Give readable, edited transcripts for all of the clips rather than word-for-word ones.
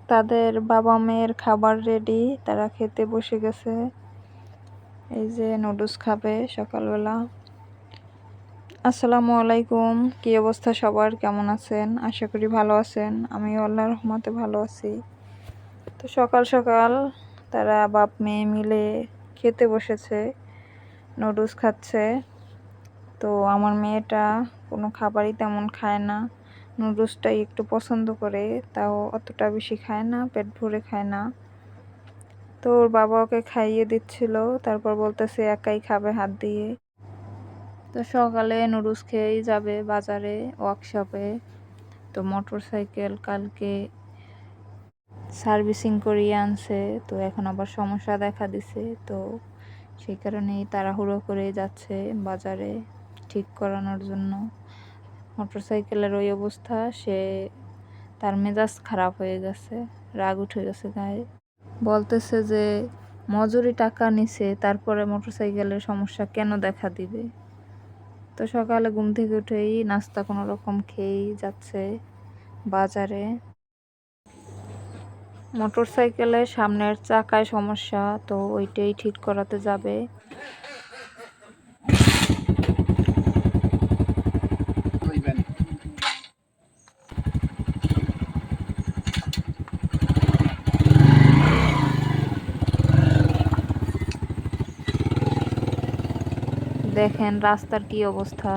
তাদের বাবা মেয়ের খাবার রেডি, তারা খেতে বসে গেছে। এই যে নুডলস খাবে সকালবেলা। আসসালামু আলাইকুম, কি অবস্থা সবার, কেমন আছেন? আশা করি ভালো আছেন। আমিও আল্লাহর রহমতে ভালো আছি। তো সকাল সকাল তারা বাপ মেয়ে মিলে খেতে বসেছে, নুডলস খাচ্ছে। তো আমার মেয়েটা কোনো খাবারই তেমন খায় না, নুডলসটাই একটু পছন্দ করে, তাও অতটা বেশি খায় না, পেট ভরে খায় না। তো ওর বাবা ওকে খাইয়ে দিচ্ছিল, তারপর বলতেছে একাই খাবে হাত দিয়ে। তো সকালে নুডলস খেয়েই যাবে বাজারে, ওয়ার্কশপে। তো মোটর সাইকেল কালকে সার্ভিসিং করিয়ে আনছে, তো এখন আবার সমস্যা দেখা দিছে। তো সেই কারণেই তাড়াহুড়ো করে যাচ্ছে বাজারে ঠিক করানোর জন্য। মোটর সাইকেলের ওই অবস্থা, তার মেজাজ খারাপ হয়ে গেছে, রাগ উঠে গেছে গায়ে। বলতেছে যে মজুরি টাকা নিছে, তারপরে মোটরসাইকেলের সমস্যা কেন দেখা দিবে। তো সকালে ঘুম থেকে উঠেই নাস্তা কোনো রকম খেয়েই যাচ্ছে বাজারে। মোটরসাইকেলের সামনের চাকায় সমস্যা, তো ওইটাই ঠিক করাতে যাবে। দেখেন রাস্তার কি অবস্থা,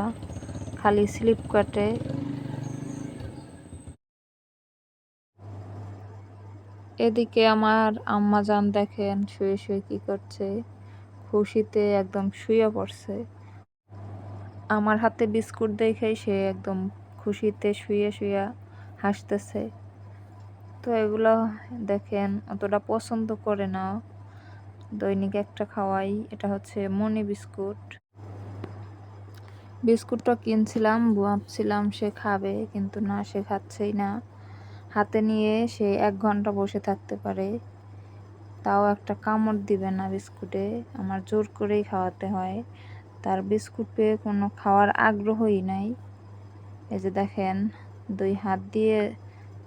খালি স্লিপ কাটে। এদিকে আমার আম্মাজান দেখেন শুয়ে শুয়ে কি করছে, খুশিতে একদম শুয়ে পড়ছে। আমার হাতে বিস্কুট দেখে সে একদম খুশিতে শুয়ে শুয়ে হাসতেছে। তো এগুলো দেখেন অতটা পছন্দ করে না, দৈনিক একটা খাওয়াই। এটা হচ্ছে মনি বিস্কুট। বিস্কুটটা কিনছিলাম, ভাবছিলাম সে খাবে, কিন্তু না, সে খাচ্ছেই না। হাতে নিয়ে সে 1 ঘন্টা বসে থাকতে পারে, তাও একটা কামড় দিবে না বিস্কুটে। আমার জোর করেই খাওয়াতে হয়, তার বিস্কুট পেয়ে কোনো খাওয়ার আগ্রহই নাই। এই যে দেখেন 2 হাত দিয়ে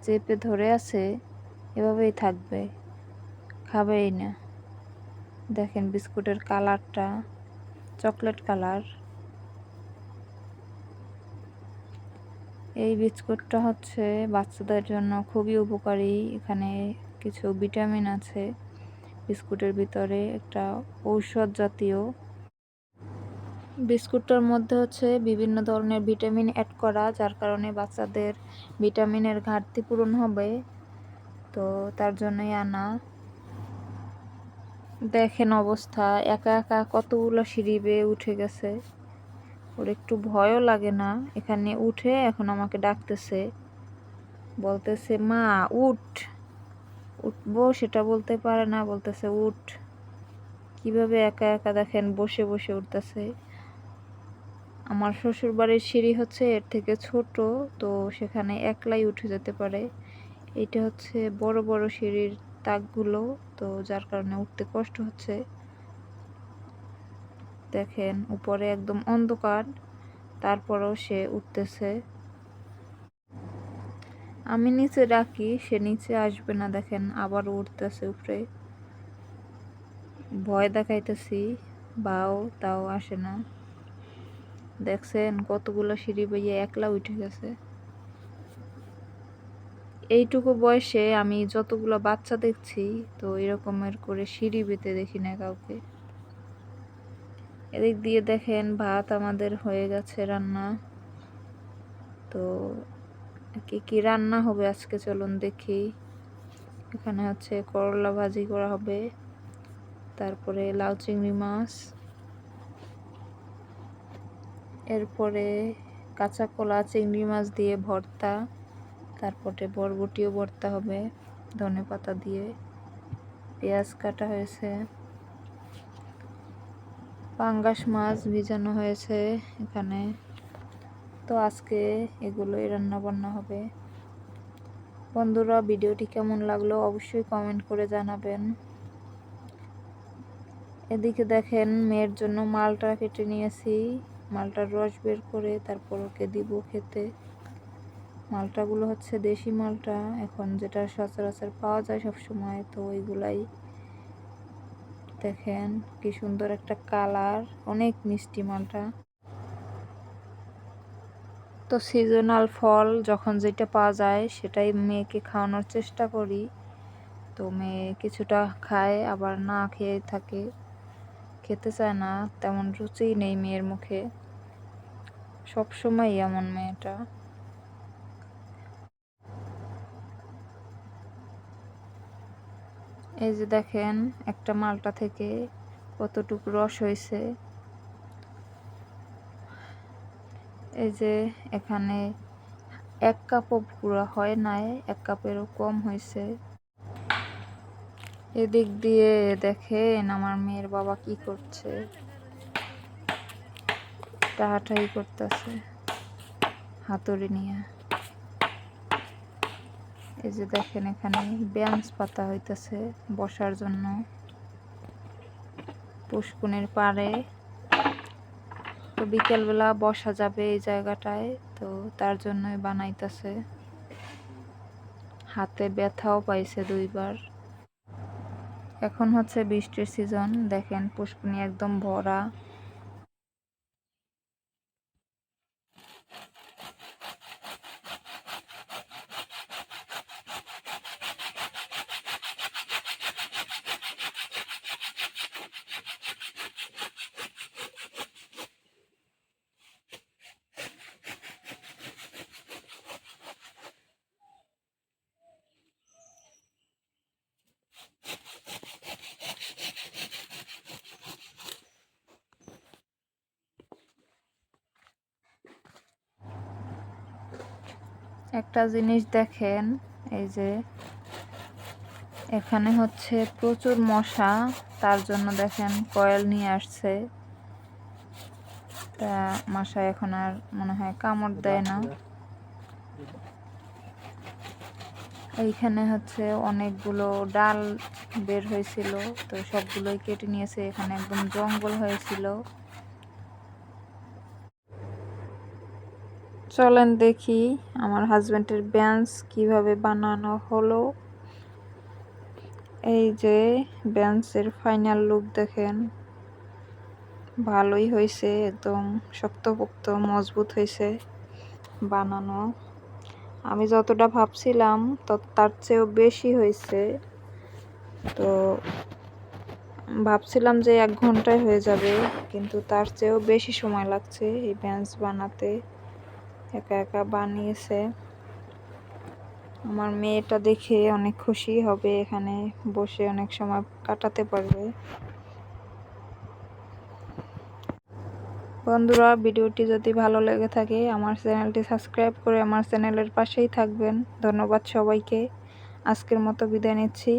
চেপে ধরে আছে, এভাবেই থাকবে, খাবেই না। দেখেন বিস্কুটের কালারটা চকলেট কালার। এই বিস্কুটটা হচ্ছে বাচ্চাদের জন্য খুবই উপকারী। এখানে কিছু ভিটামিন আছে বিস্কুটের ভিতরে, একটা ঔষধ জাতীয়। বিস্কুটটার মধ্যে হচ্ছে বিভিন্ন ধরনের ভিটামিন অ্যাড করা, যার কারণে বাচ্চাদের ভিটামিনের ঘাটতি পূরণ হবে। তো তার জন্যই আনা। দেখেন অবস্থা, একা একা কতগুলো সিঁড়ি বেয়ে উঠে গেছে। ওর একটু ভয়ও লাগে না, এখানে উঠে এখন আমাকে ডাকতেছে, বলতেছে মা উঠ। উঠবো সেটা বলতে পারে না, বলতেছে উঠ। কিভাবে একা একা দেখেন বসে বসে উঠতেছে। আমার শ্বশুর বাড়ির সিঁড়ি হচ্ছে এর থেকে ছোট, তো সেখানে একলাই উঠে যেতে পারে। এটা হচ্ছে বড় বড় সিঁড়ির তাকগুলো, তো যার কারণে উঠতে কষ্ট হচ্ছে। দেখেন উপরে একদম অন্ধকার, তারপরও সে উঠতেছে। আমি নিচে ডাকি, সে নিচে আসবে না। দেখেন আবার উঠতেছে উপরে, ভয় দেখাইতেছি বাও, তাও আসে না। দেখছেন কতগুলো সিঁড়ি বেয়ে একলা উঠে গেছে। এইটুকু বয়সে আমি যতগুলো বাচ্চা দেখছি, তো এরকমের করে সিঁড়ি বেতে দেখি না কাউকে। এদিক দিয়ে দেখেন ভাত আমাদের হয়ে গেছে রান্না। তো কি কি রান্না হবে আজকে চলুন দেখি। এখানে হচ্ছে করলা ভাজি করা হবে, তারপরে লাউ চিংড়ি মাছ, এরপরে কাঁচা কলা চিংড়ি মাছ দিয়ে ভর্তা, তারপরে বরবটিও ভর্তা হবে ধনেপাতা দিয়ে, পেঁয়াজ কাটা হয়েছে, পাঙ্গাস মাছ ভিজানো হয়েছে এখানে। তো আজকে এগুলোই রান্না বান্না হবে। বন্ধুরা, ভিডিওটি কেমন লাগলো অবশ্যই কমেন্ট করে জানাবেন। এদিকে দেখেন মেয়ের জন্য মালটা কেটে নিয়েছি, মালটার রস বের করে তারপর ওকে দিব খেতে। মালটাগুলো হচ্ছে দেশি মালটা, এখন যেটা সচরাচর পাওয়া যায় সব সময়, তো ওইগুলাই। দেখেন কি সুন্দর একটা কালার, অনেক মিষ্টি মালটা। তো সিজনাল ফল যখন যেটা পাওয়া যায় সেটাই মেয়েকে খাওয়ানোর চেষ্টা করি। তো মেয়ে কিছুটা খায়, আবার না খেয়ে থাকে, খেতে চায় না, তেমন রুচিই নেই মেয়ের মুখে, সবসময় এমন মেয়েটা। এই যে দেখেন একটা মালটা থেকে কতটুকু রস হয়েছে। এই যে এখানে 1 কাপও পুরো হয় নাই, 1 কাপেরও কম হয়েছে। এদিক দিয়ে দেখেন আমার মেয়ের বাবা কি করছে, টাহাটাহি করতেছে হাতুড়ি নিয়ে। এই যে দেখেন এখানে বেঞ্চ পাতা হইতেছে বসার জন্য পুষ্কুনির পাড়ে। তো বিকেলবেলা বসা যাবে এই জায়গাটায়, তো তার জন্যই বানাইতেছে। হাতে ব্যথাও পাইছে 2 বার। এখন হচ্ছে বৃষ্টির সিজন, দেখেন পুষ্কুনি একদম ভরা। একটা জিনিস দেখেন, এই যে এখানে হচ্ছে প্রচুর মশা, তার জন্য দেখেন কয়েল নিয়ে আসছে। তা মশা এখন আর মনে হয় কামড় দেয় না। এইখানে হচ্ছে অনেকগুলো ডাল বের হয়েছিল, তো সবগুলোই কেটে নিয়েছে। এখানে একদম জঙ্গল হয়েছিল। চলেন দেখি আমার হাজবেন্ডের বেঞ্চ কিভাবে বানানো হলো। এই যে বেঞ্চের ফাইনাল লুক দেখেন, ভালোই হয়েছে, একদম শক্তপোক্ত মজবুত হয়েছে বানানো। আমি যতটা ভাবছিলাম তার চেয়েও বেশি হয়েছে। তো ভাবছিলাম যে 1 ঘন্টায় হয়ে যাবে, কিন্তু তার চেয়েও বেশি সময় লাগছে এই বেঞ্চ বানাতে। একা একা বানিয়েছে। আমার মেয়েটা দেখে অনেক খুশি হবে, এখানে বসে অনেক সময় কাটাতে পারবে। বন্ধুরা, ভিডিওটি যদি ভালো লেগে থাকে আমার চ্যানেলটি সাবস্ক্রাইব করে আমার চ্যানেলের পাশেই থাকবেন। ধন্যবাদ সবাইকে। আজকের মতো বিদায় নিচ্ছি।